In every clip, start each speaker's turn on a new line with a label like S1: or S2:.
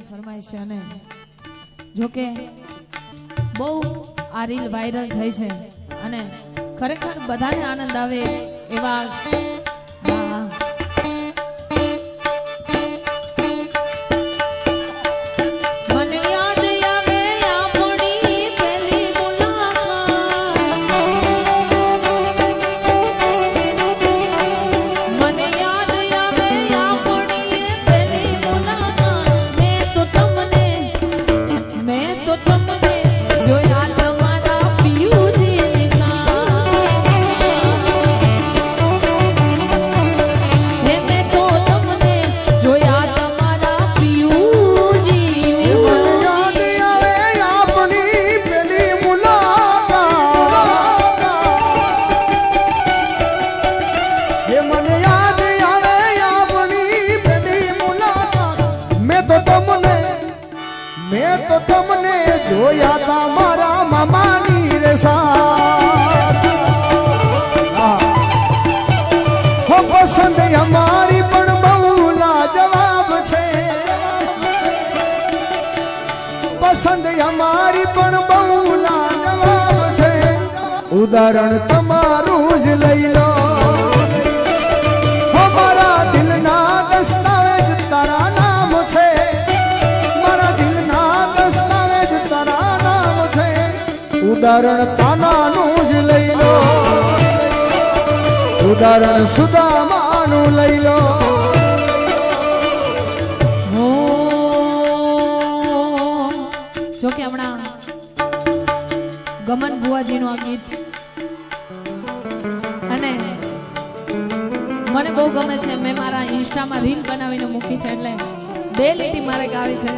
S1: ફરમાઈશ છે અને જોકે બહુ આ રીલ વાયરલ થઈ છે અને ખરેખર બધાને આનંદ આવે એવા
S2: ઉદાહરણ તમારું જ લઈ લો મારા દિલના દસ્તાવેજ તારા નામ છે મારા દિલના દસ્તાવેજ તારા નામ છે ઉદાહરણ કાનાનું જ લઈ લો ઉદાહરણ સુદામાનું લઈ લો
S1: જોકે હમણાં ગમન બુઆજીનું આ ગીત અને મને બહુ ગમે છે મેં મારા ઇન્સ્ટામાં રીલ બનાવીને મૂકી છે એટલે બે લીટી મારે ગાવી છે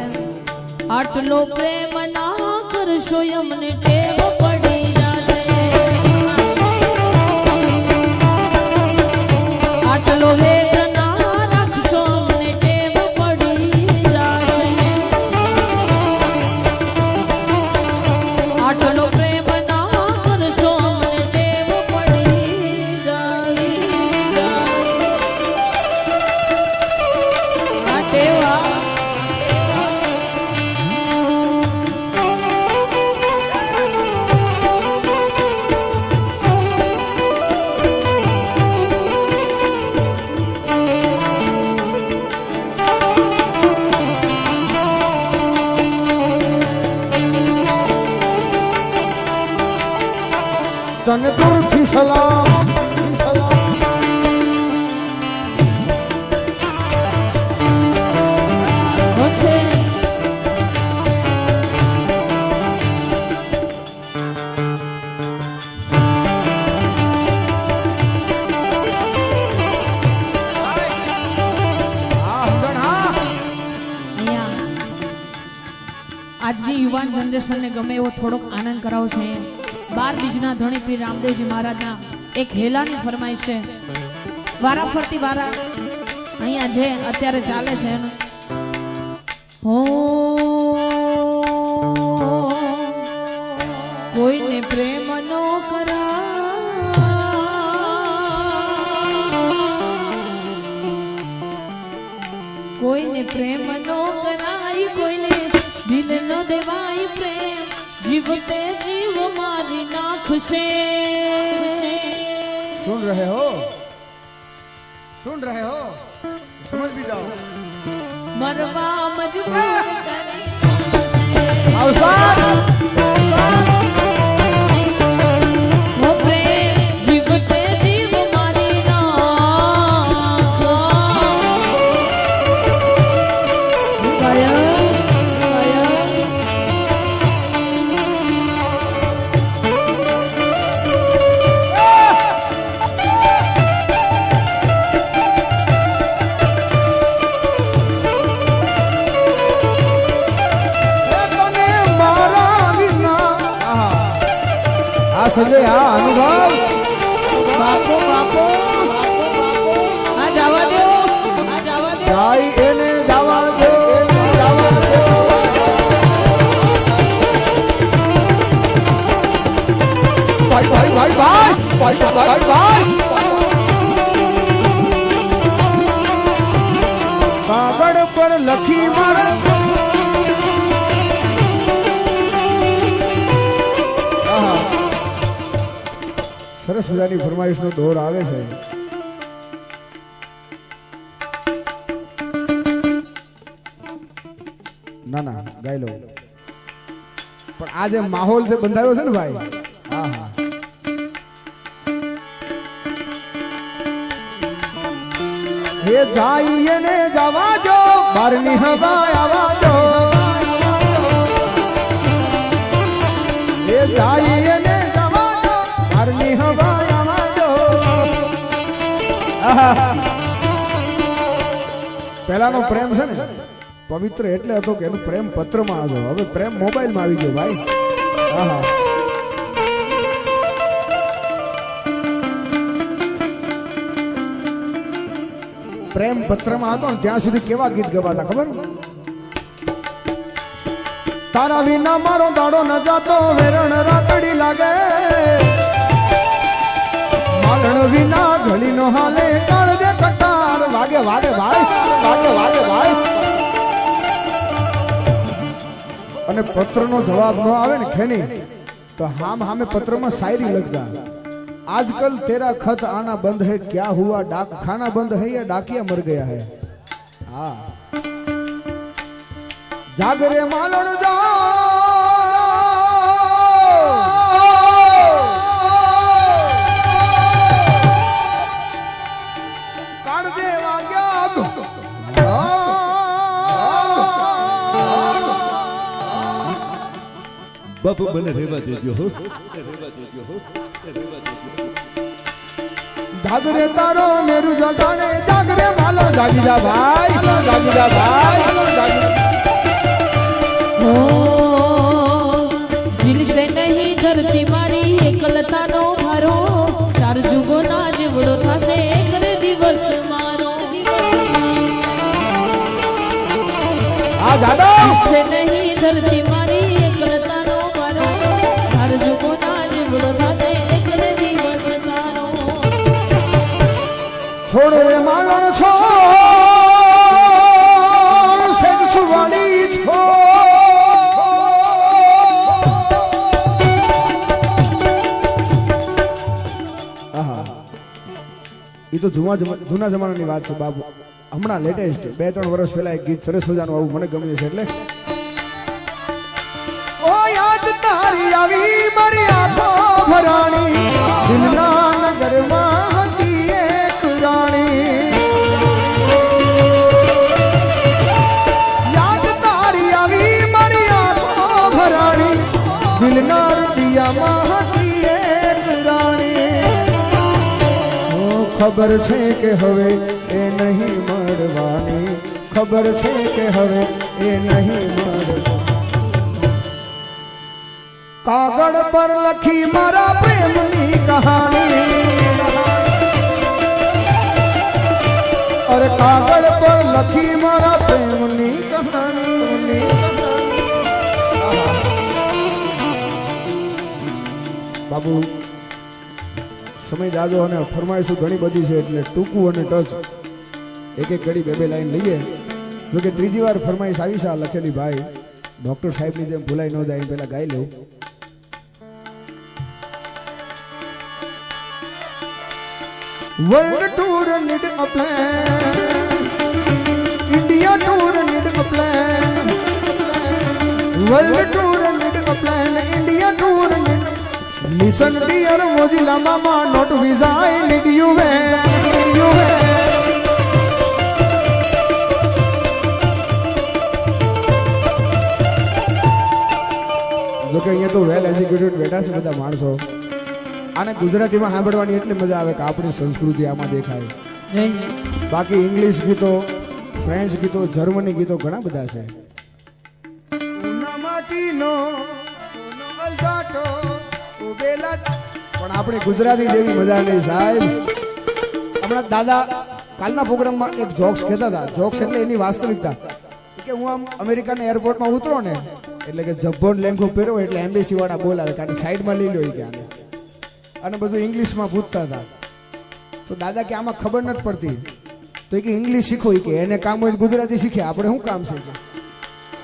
S1: આટલો પ્રેમ ના કરશો અમને ટેવ પડી જશે આટલો હેત ના રાખશો અમને ટેવ પડી જશે આટલો પ્રેમ ના કરશો અમને ટેવ પડી જશે આ ટેવા
S2: તને દૂરથી સલામ
S1: છે આજની યુવાન જનરેશનને ગમે એવો થોડોક આનંદ કરાવશે 12 બીજના ધણી પીર રામદેવજી મહારાજના એક હેલાની ફરમાઈશ છે વારા ફરતી વારા અહીંયા જે અત્યારે ચાલે છે હો કોઈને પ્રેમ નો કરા કોઈને પ્રેમ નો કરાય કોઈને દિલ ન દેવાય પ્રેમ जीवते जीव मारी नाखुशे
S2: सुन रहे हो समझ भी जाओ
S1: मरवा मजबूर वो प्रेम जीवते जीव मारी
S2: संजय हाँ अनुभव
S1: बापो बापो हाँ जावा दो
S2: भाई एने जावा दो भाई भाई भाई भाई भाई भाई भाई कागड़ पर लखी मार સરસ મજાની ફરમાઈશનો દોર આવે છે. ના ના ગાઈ લો, પણ આ જે માહોલ જે બંધાયો છે ને ભાઈ, હા હા, હે જાય ને જવા જો, બારની હવા આવા જો, હે જાય ને જવા જો, બારની હવા આવા જો. પહેલાનો પ્રેમ છે ને પવિત્ર એટલે હતો કે એનું પ્રેમ પત્રમાં આવ્યો, હવે પ્રેમ મોબાઈલમાં આવી ગયો ભાઈ. હા પ્રેમ પત્રમાં હતો ને ત્યાં સુધી કેવા ગીત ગવાતા ખબર? તારા વિના મારો દાડો ન જાતો, વેરણ રાતડી લાગે, માલણ વિના ઘડી નો હાલે, કાળ દે કટાર વાગે વાગે ભાઈ, વાગે વાગે ભાઈ. અને પત્રનો જવાબ ન આવે ને ખેની તો હામ હામે પત્રમાં શાયરી લખતા. आजकल तेरा खत आना बंद है, क्या हुआ डाक खाना બંધ है या डाकिया मर गया है. हाँ जागरे मालण जाओ, काट देवा क्या
S3: બાપુ મને રેવા દેજો હો, રેવા દેજો હો, રેવા દેજો.
S2: જાગરે તારો મેરુ જગાણે, જાગરે માલો જાગી જા ભાઈ, જાગી જા ભાઈ, જાગી.
S1: हो जिल से नहीं धरती मारी एकलतानो भारो, चार जुगो ना जीवड़ो थासे एक दिवस मारो.
S2: आ दादा
S1: जिल से नहीं धरती मारी एकलतानो भारो, चार जुगो ना जीवड़ो थासे एक दिवस मारो.
S2: छोड़ रे मालण छोड़, सेज सुवाणी छोड़. એ તો જૂના જમાનાની વાત છે બાપુ. હમણાં લેટેસ્ટ 2-3 વર્ષ પહેલા એક ગીત સરસ મજાનું આવું મને ગમ્યું છે. એટલે ઓ યાદ તારી આવી મારી આંખો ભરાણી, દિલના નગરમાં હતી એક રાણી. યાદ તારી આવી મારી આંખો ભરાણી, દિલના હૃદયમાં હતી એક રાણી. ખબર છે કે હવે એ નહીં મળવાની, ખબર છે કે હવે એ નહીં મળવાની. કાગળ પર લખી મારા પ્રેમની કહાની, અરે કાગળ પર લખી મારા પ્રેમની કહાની. બાબુ સમય જાજો અને ફરમાઈશું ઘણી બધી છે, એટલે ટૂંકું અને ટચ એક એક ઘડી 2-2 લાઈન લઈએ. જોકે ત્રીજી વાર ફરમાઈશ આવી છે આ લખેલી ભાઈ ડોક્ટર સાહેબની જેમ ભૂલાઈ ન જાય પહેલા ગાઈ લઉં. World tour need a plan, India tour need a plan, world tour need a plan, India tour need. Listen dear Mozilla mama, not visa, I need you when, you when. જોકે અહીંયા તો વેલ એજ્યુકેટેડ બેઠા છે બધા માણસો. આને ગુજરાતીમાં સાંભળવાની એટલી મજા આવે કે આપણી સંસ્કૃતિ આમાં દેખાય. બાકી ઇંગ્લિશ ગીતો, ફ્રેન્ચ ગીતો, જર્મની ગીતો ઘણા બધા છે. પણ આપણી ગુજરાતી જેવી મજા નહીં સાહેબ. હમણાં દાદા કાલના પ્રોગ્રામમાં એક જોક્સ કહેતા હતા. જોક્સ એટલે એની વાસ્તવિકતા કે હું આમ અમેરિકાના એરપોર્ટમાં ઉતરો ને એટલે કે જબ્બોન લેંઘો પહેરો એટલે એમ્બેસી વાળા બોલાવે કારણ સાઈડમાં લઈ લો કે આને, અને બધું ઇંગ્લિશમાં પૂછતા હતા. તો દાદા કે આમાં ખબર નથી પડતી, તો કે ઇંગ્લિશ શીખો કે એને કામ હોય ગુજરાતી શીખે, આપણે શું કામ છે?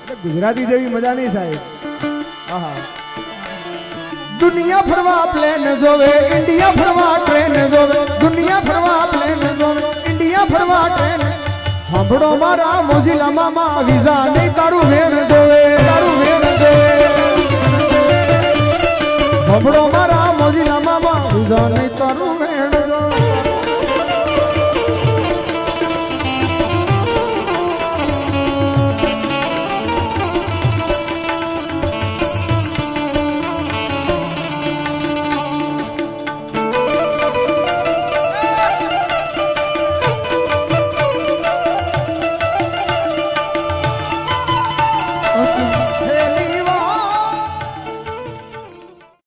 S2: એટલે ગુજરાતી જેવી મજા નહીં સાહેબ. હા દુનિયા ફરવા પ્લેન જોવે, ઇન્ડિયા ફરવા ટ્રેન જોવે, દુનિયા ફરવા પ્લેન જોવે, ઇન્ડિયા ફરવા ટ્રેન. સાંભળો મારા મોજીલા મામા, વિઝા નહીં તારું વેણ જોવે, તારું વેણ જોવે. સાંભળો મારા મોજીલા મામા, વિઝા નહીં તારું